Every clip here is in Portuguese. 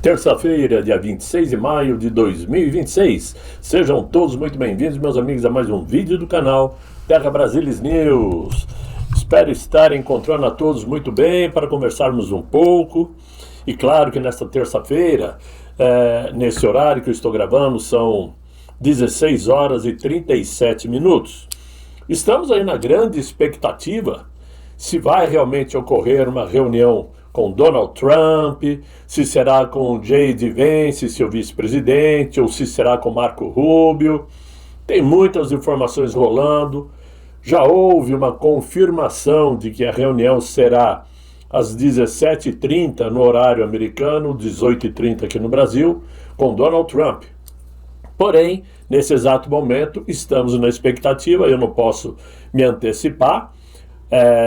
Terça-feira, dia 26 de maio de 2026. Sejam todos muito bem-vindos, meus amigos, a mais um vídeo do canal Terra Brasilis News. Espero estar encontrando a todos muito bem para conversarmos um pouco. E claro que nesta terça-feira, nesse horário que eu estou gravando, são 16 horas e 37 minutos. Estamos aí na grande expectativa se vai realmente ocorrer uma reunião com Donald Trump, se será com J.D. Vance, seu vice-presidente, ou se será com Marco Rubio. Tem muitas informações rolando. Já houve uma confirmação de que a reunião será às 17h30 no horário americano, 18h30 aqui no Brasil, com Donald Trump. Porém, nesse exato momento, estamos na expectativa, eu não posso me antecipar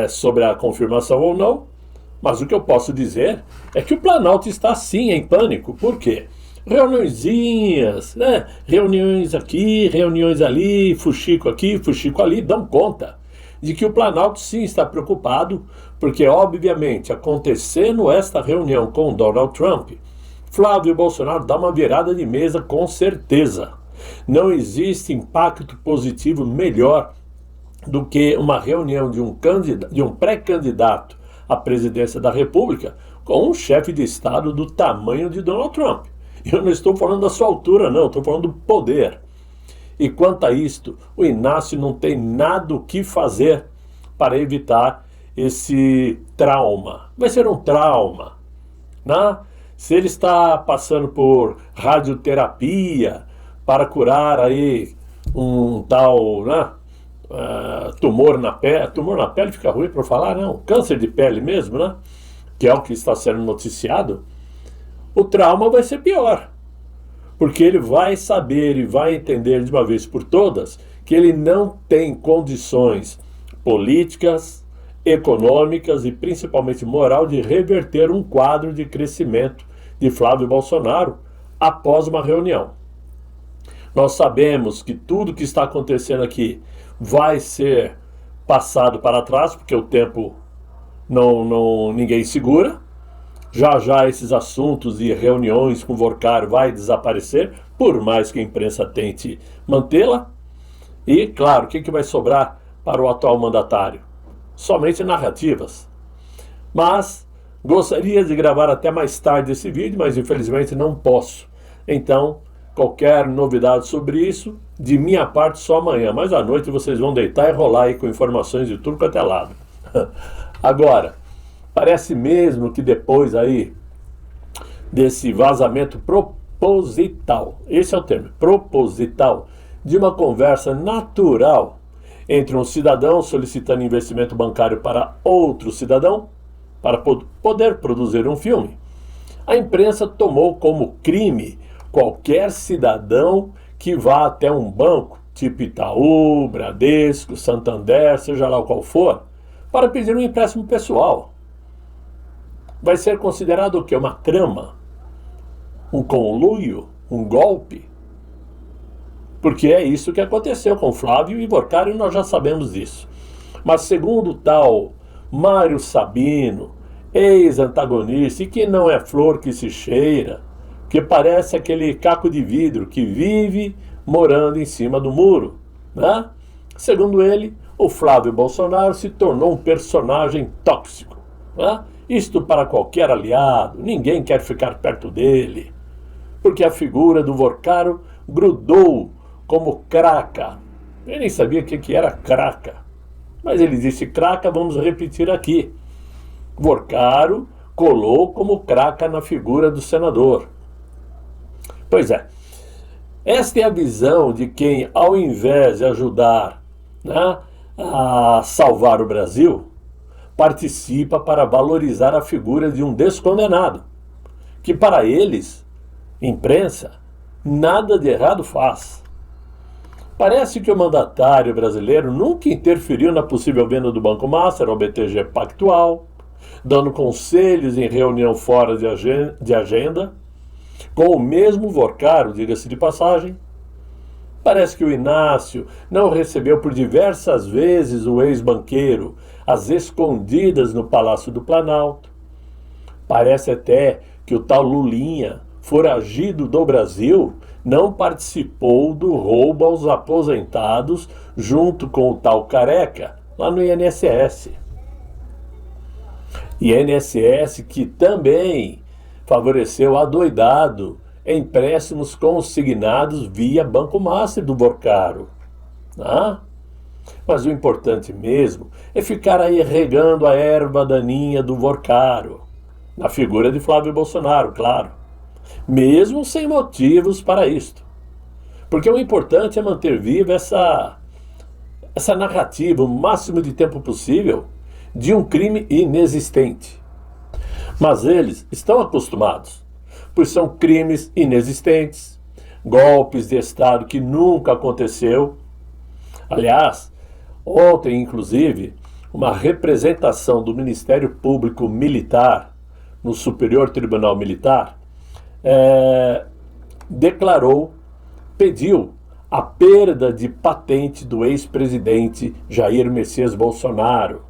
sobre a confirmação ou não, mas o que eu posso dizer é que o Planalto está sim em pânico. Por quê? Reuniõezinhas, reuniões aqui, reuniões ali, fuxico aqui, fuxico ali, dão conta de que o Planalto sim está preocupado, porque obviamente acontecendo esta reunião com Donald Trump, Flávio Bolsonaro dá uma virada de mesa com certeza. Não existe impacto positivo melhor do que uma reunião de um pré-candidato à presidência da República com um chefe de Estado do tamanho de Donald Trump. Eu não estou falando da sua altura, não, estou falando do poder. E quanto a isto, o Inácio não tem nada o que fazer para evitar esse trauma. Vai ser um trauma, né? Se ele está passando por radioterapia para curar aí um tal, tumor na pele fica ruim para falar, não, câncer de pele mesmo, né? Que é o que está sendo noticiado, o trauma vai ser pior, porque ele vai saber e vai entender de uma vez por todas que ele não tem condições políticas, econômicas e principalmente moral de reverter um quadro de crescimento de Flávio Bolsonaro após uma reunião. Nós sabemos que tudo que está acontecendo aqui vai ser passado para trás, porque o tempo ninguém segura. Já esses assuntos e reuniões com o Vorcaro vai desaparecer, por mais que a imprensa tente mantê-la. E, claro, o que vai sobrar para o atual mandatário? Somente narrativas. Mas gostaria de gravar até mais tarde esse vídeo, mas infelizmente não posso. Então, qualquer novidade sobre isso, de minha parte só amanhã. Mas à noite vocês vão deitar e rolar aí com informações de tudo quanto é lado. Agora, parece mesmo que depois aí desse vazamento proposital, esse é o termo, proposital, de uma conversa natural entre um cidadão solicitando investimento bancário para outro cidadão, para poder produzir um filme, a imprensa tomou como crime qualquer cidadão que vá até um banco, tipo Itaú, Bradesco, Santander, seja lá qual for, para pedir um empréstimo pessoal. Vai ser considerado o quê? Uma trama? Um conluio? Um golpe? Porque é isso que aconteceu com Flávio e Vorcaro e nós já sabemos disso. Mas segundo o tal Mário Sabino, ex-antagonista, e que não é flor que se cheira, que parece aquele caco de vidro que vive morando em cima do muro, né? Segundo ele, o Flávio Bolsonaro se tornou um personagem tóxico, né? Isto para qualquer aliado, ninguém quer ficar perto dele, porque a figura do Vorcaro grudou como craca. Eu nem sabia o que era craca, mas ele disse craca, vamos repetir aqui. Vorcaro colou como craca na figura do senador. Pois é, esta é a visão de quem, ao invés de ajudar, a salvar o Brasil, participa para valorizar a figura de um descondenado, que para eles, imprensa, nada de errado faz. Parece que o mandatário brasileiro nunca interferiu na possível venda do Banco Master ao BTG Pactual, dando conselhos em reunião fora de agenda, com o mesmo Vorcaro, diga-se de passagem. Parece que o Inácio não recebeu por diversas vezes o ex-banqueiro às escondidas no Palácio do Planalto. Parece até que o tal Lulinha foragido do Brasil, não participou do roubo aos aposentados junto com o tal Careca, lá no INSS. INSS que também favoreceu adoidado empréstimos consignados via Banco Master do Borcaro. Mas o importante mesmo é ficar aí regando a erva daninha do Borcaro, na figura de Flávio Bolsonaro, claro, mesmo sem motivos para isto. Porque o importante é manter viva essa narrativa o máximo de tempo possível de um crime inexistente. Mas eles estão acostumados, pois são crimes inexistentes, golpes de Estado que nunca aconteceu. Aliás, ontem, inclusive, uma representação do Ministério Público Militar no Superior Tribunal Militar pediu a perda de patente do ex-presidente Jair Messias Bolsonaro.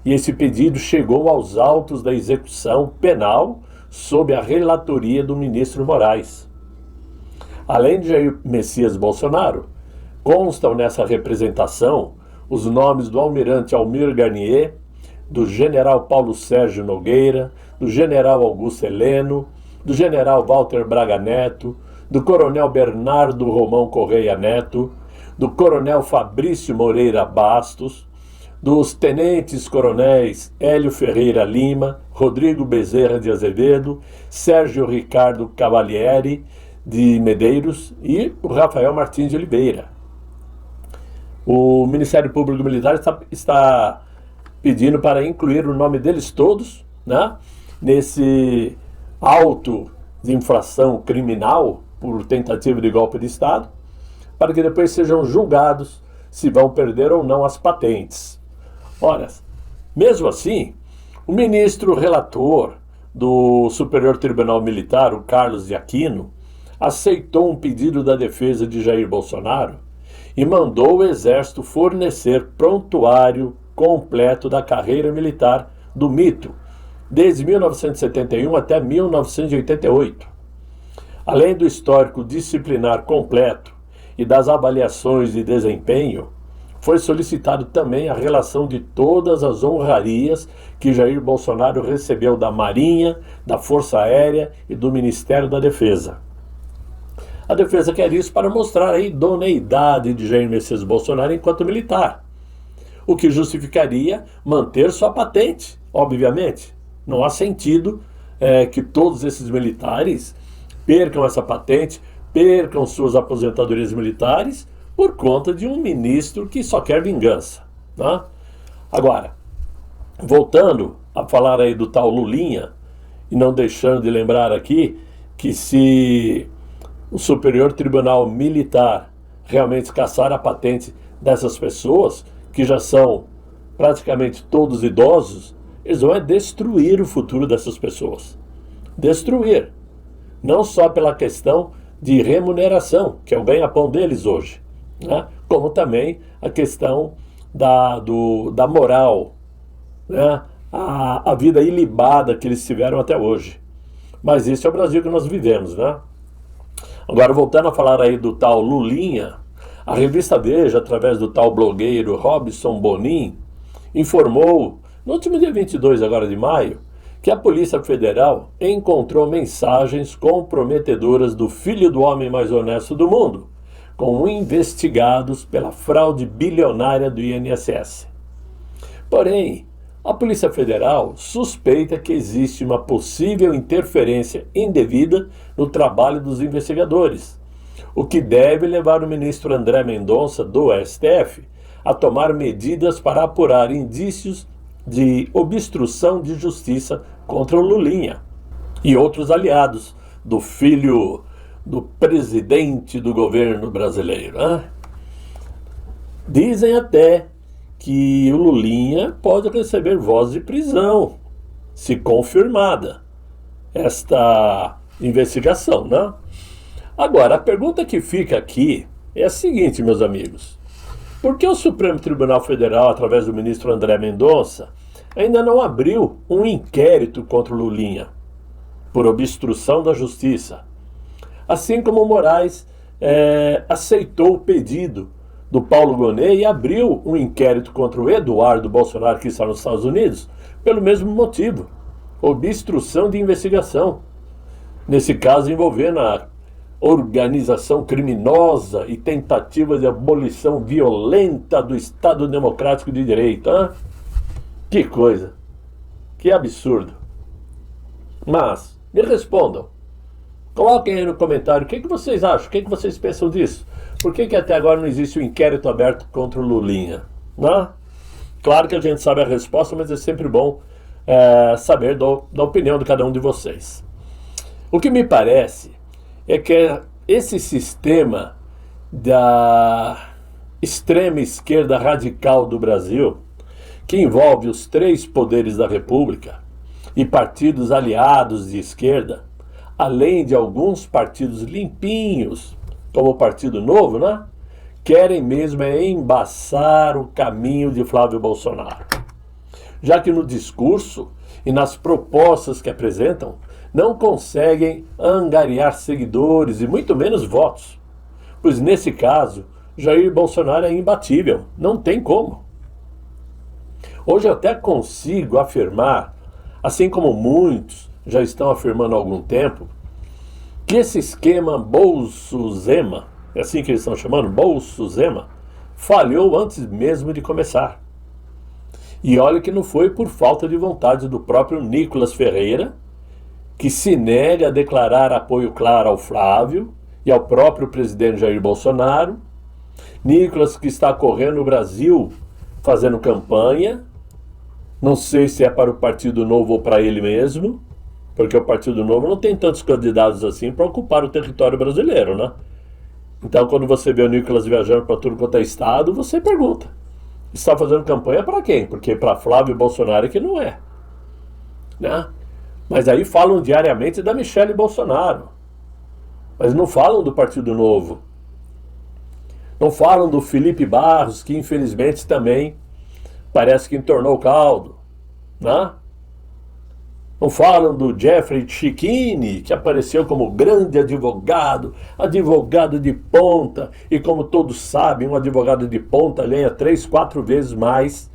E esse pedido chegou aos autos da execução penal sob a relatoria do ministro Moraes. Além de Jair Messias Bolsonaro, constam nessa representação os nomes do almirante Almir Garnier, do general Paulo Sérgio Nogueira, do general Augusto Heleno, do general Walter Braga Neto, do coronel Bernardo Romão Correia Neto, do coronel Fabrício Moreira Bastos, dos tenentes-coronéis Hélio Ferreira Lima, Rodrigo Bezerra de Azevedo, Sérgio Ricardo Cavalieri de Medeiros e o Rafael Martins de Oliveira. O Ministério Público Militar está pedindo para incluir o nome deles todos, nesse auto de infração criminal por tentativa de golpe de Estado, para que depois sejam julgados se vão perder ou não as patentes. Ora, mesmo assim, o ministro relator do Superior Tribunal Militar, o Carlos de Aquino, aceitou um pedido da defesa de Jair Bolsonaro e mandou o Exército fornecer prontuário completo da carreira militar do mito, desde 1971 até 1988. Além do histórico disciplinar completo e das avaliações de desempenho, foi solicitado também a relação de todas as honrarias que Jair Bolsonaro recebeu da Marinha, da Força Aérea e do Ministério da Defesa. A defesa quer isso para mostrar a idoneidade de Jair Messias Bolsonaro enquanto militar, o que justificaria manter sua patente, obviamente. Não há sentido que todos esses militares percam essa patente, percam suas aposentadorias militares por conta de um ministro que só quer vingança. Agora, voltando a falar aí do tal Lulinha, e não deixando de lembrar aqui que se o Superior Tribunal Militar realmente caçar a patente dessas pessoas, que já são praticamente todos idosos, eles vão destruir o futuro dessas pessoas. Destruir. Não só pela questão de remuneração, que é o ganha-pão deles hoje, como também a questão da moral, a vida ilibada que eles tiveram até hoje. Mas esse é o Brasil que nós vivemos, Agora, voltando a falar aí do tal Lulinha, a revista Veja, através do tal blogueiro Robson Bonin, informou, no último dia 22 agora de maio, que a Polícia Federal encontrou mensagens comprometedoras do filho do homem mais honesto do mundo, com investigados pela fraude bilionária do INSS. Porém, a Polícia Federal suspeita que existe uma possível interferência indevida no trabalho dos investigadores, o que deve levar o ministro André Mendonça, do STF, a tomar medidas para apurar indícios de obstrução de justiça contra o Lulinha e outros aliados do filho do presidente do governo brasileiro. Dizem até que o Lulinha pode receber voz de prisão, se confirmada esta investigação, Agora, a pergunta que fica aqui é a seguinte, meus amigos. Por que o Supremo Tribunal Federal, através do ministro André Mendonça, ainda não abriu um inquérito contra o Lulinha? por obstrução da justiça. Assim como Moraes aceitou o pedido do Paulo Gonet e abriu um inquérito contra o Eduardo Bolsonaro, que está nos Estados Unidos, pelo mesmo motivo, obstrução de investigação. Nesse caso envolvendo a organização criminosa e tentativa de abolição violenta do Estado Democrático de Direito. Hein? Que coisa, que absurdo. Mas, me respondam, coloquem aí no comentário o que vocês acham, o que vocês pensam disso. Por que até agora não existe um inquérito aberto contra o Lulinha? Né? Claro que a gente sabe a resposta, mas é sempre bom saber da opinião de cada um de vocês. O que me parece é que esse sistema da extrema esquerda radical do Brasil, que envolve os 3 poderes da República e partidos aliados de esquerda, além de alguns partidos limpinhos, como o Partido Novo, né? Querem mesmo embaçar o caminho de Flávio Bolsonaro. Já que no discurso e nas propostas que apresentam, não conseguem angariar seguidores e muito menos votos. Pois nesse caso, Jair Bolsonaro é imbatível, não tem como. Hoje eu até consigo afirmar, assim como muitos já estão afirmando há algum tempo, que esse esquema Bolsozema, é assim que eles estão chamando, Bolsozema, falhou antes mesmo de começar. E olha que não foi por falta de vontade do próprio Nicolas Ferreira, que se nega a declarar apoio claro ao Flávio e ao próprio presidente Jair Bolsonaro. Nicolas que está correndo no Brasil fazendo campanha, não sei se é para o Partido Novo ou para ele mesmo, porque o Partido Novo não tem tantos candidatos assim para ocupar o território brasileiro, né? Então, quando você vê o Nicolas viajando para tudo quanto é estado, você pergunta, está fazendo campanha para quem? Porque para Flávio Bolsonaro é que não é, né? Mas aí falam diariamente da Michele Bolsonaro, mas não falam do Partido Novo, não falam do Felipe Barros, que infelizmente também parece que entornou o caldo, né? Não falam do Jeffrey Chikini, que apareceu como grande advogado, advogado de ponta, e como todos sabem, um advogado de ponta ganha 3, 4 vezes mais,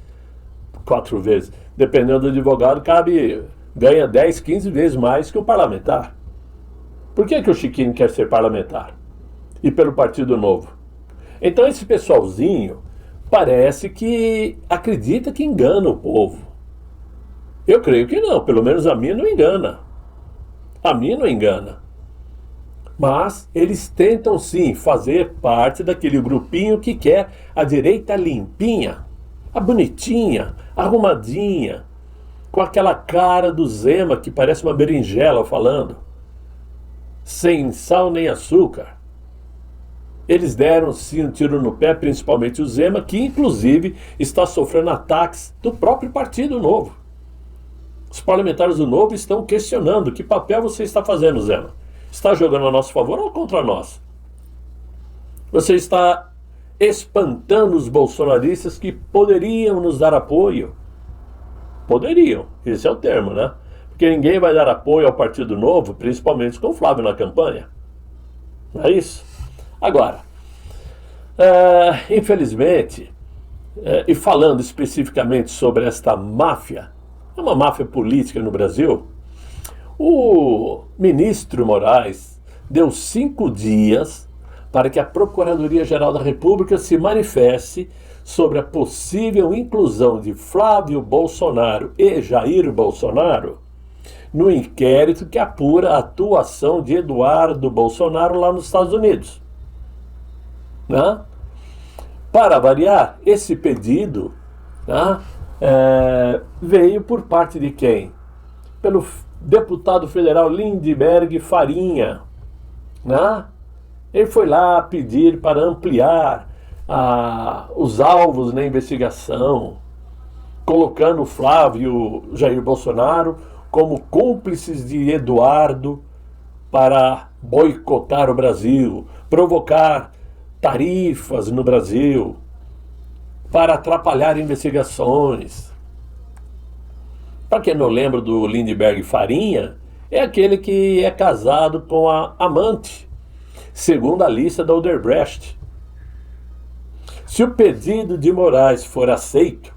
4 vezes, dependendo do advogado, ganha 10, 15 vezes mais que o parlamentar. Por que o Chikini quer ser parlamentar? E pelo Partido Novo? Então esse pessoalzinho parece que acredita que engana o povo. Eu creio que não, pelo menos a mim não engana. A mim não engana. Mas eles tentam sim fazer parte daquele grupinho que quer a direita limpinha, a bonitinha, arrumadinha, com aquela cara do Zema que parece uma berinjela falando, sem sal nem açúcar. Eles deram sim um tiro no pé, principalmente o Zema, que inclusive está sofrendo ataques do próprio Partido Novo. Os parlamentares do Novo estão questionando que papel você está fazendo, Zema. Está jogando a nosso favor ou contra nós? Você está espantando os bolsonaristas que poderiam nos dar apoio. Poderiam, esse é o termo, né? Porque ninguém vai dar apoio ao Partido Novo, principalmente com o Flávio na campanha. Não é isso? Agora, infelizmente, e falando especificamente sobre esta máfia, é uma máfia política no Brasil, o ministro Moraes deu 5 dias para que a Procuradoria-Geral da República se manifeste sobre a possível inclusão de Flávio Bolsonaro e Jair Bolsonaro no inquérito que apura a atuação de Eduardo Bolsonaro lá nos Estados Unidos. Né? Para variar, esse pedido, né, veio por parte de quem? Pelo deputado federal Lindenberg Farinha, né? Ele foi lá pedir para ampliar os alvos na investigação, colocando Flávio Jair Bolsonaro como cúmplices de Eduardo para boicotar o Brasil, provocar tarifas no Brasil, para atrapalhar investigações. Para quem não lembra do Lindenberg Farinha, é aquele que é casado com a amante, segundo a lista da Odebrecht. Se o pedido de Moraes for aceito,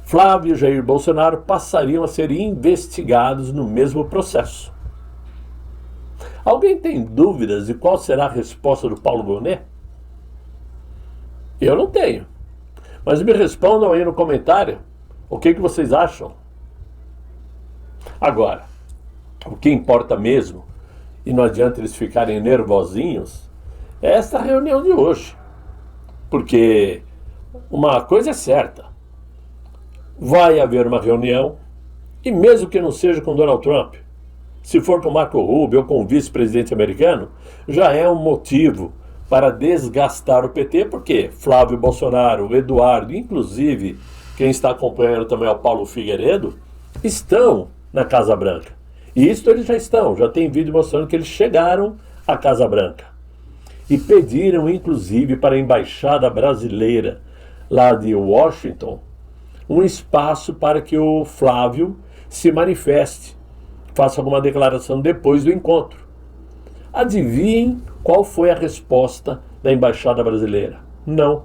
Flávio e Jair Bolsonaro passariam a ser investigados no mesmo processo. Alguém tem dúvidas de qual será a resposta do Paulo Gonet? Eu não tenho. Mas me respondam aí no comentário o que vocês acham. Agora, o que importa mesmo, e não adianta eles ficarem nervosinhos, é esta reunião de hoje. Porque uma coisa é certa, vai haver uma reunião, e mesmo que não seja com Donald Trump, se for com Marco Rubio ou com o vice-presidente americano, já é um motivo para desgastar o PT, porque Flávio Bolsonaro, o Eduardo, inclusive quem está acompanhando também é o Paulo Figueiredo, estão na Casa Branca. E isso eles já estão, já tem vídeo mostrando que eles chegaram à Casa Branca. E pediram, inclusive, para a Embaixada Brasileira, lá de Washington, um espaço para que o Flávio se manifeste, faça alguma declaração depois do encontro. Adivinhem qual foi a resposta da Embaixada Brasileira? Não.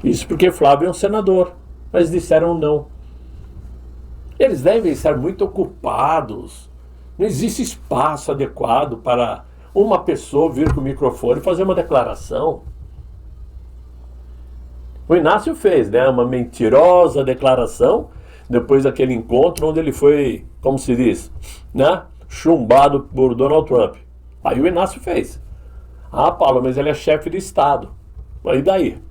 Isso porque Flávio é um senador, mas disseram não. Eles devem estar muito ocupados. Não existe espaço adequado para uma pessoa vir com o microfone e fazer uma declaração. O Inácio fez, né, uma mentirosa declaração depois daquele encontro onde ele foi, como se diz, né, chumbado por Donald Trump. Aí o Inácio fez. Ah, Paulo, mas ele é chefe de Estado. E daí?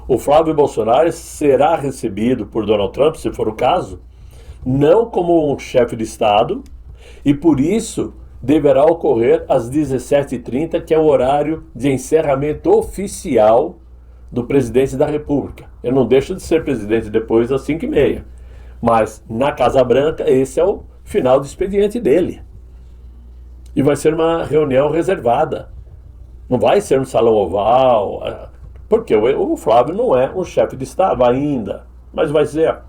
O Flávio Bolsonaro será recebido por Donald Trump, se for o caso, não como um chefe de Estado, e por isso deverá ocorrer às 17h30, que é o horário de encerramento oficial do presidente da República. Ele não deixa de ser presidente depois das 5h30. Mas na Casa Branca, esse é o final do expediente dele. E vai ser uma reunião reservada. Não vai ser no Salão Oval, porque o Flávio não é um chefe de Estado ainda. Mas vai ser.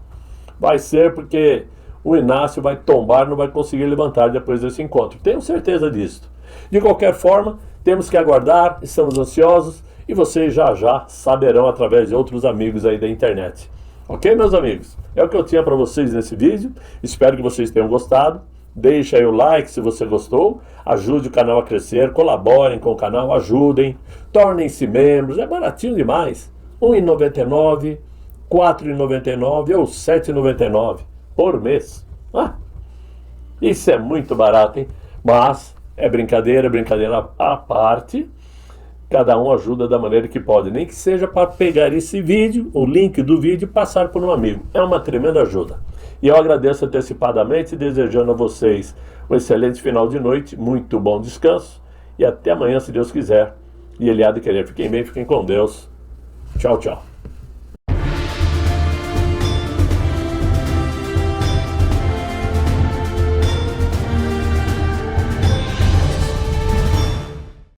Vai ser porque o Inácio vai tombar, não vai conseguir levantar depois desse encontro. Tenho certeza disso. De qualquer forma, temos que aguardar, estamos ansiosos, e vocês já saberão através de outros amigos aí da internet. Ok, meus amigos? É o que eu tinha para vocês nesse vídeo. Espero que vocês tenham gostado. Deixe aí o like se você gostou. Ajude o canal a crescer. Colaborem com o canal, ajudem. Tornem-se membros. É baratinho demais. R$ 1,99, R$ 4,99 ou R$ 7,99 por mês. Isso é muito barato, hein? Mas é brincadeira à parte. Cada um ajuda da maneira que pode, nem que seja para pegar esse vídeo, o link do vídeo e passar por um amigo. É uma tremenda ajuda. E eu agradeço antecipadamente, desejando a vocês um excelente final de noite, muito bom descanso e até amanhã, se Deus quiser. E Ele há de querer. Fiquem bem, fiquem com Deus. Tchau, tchau.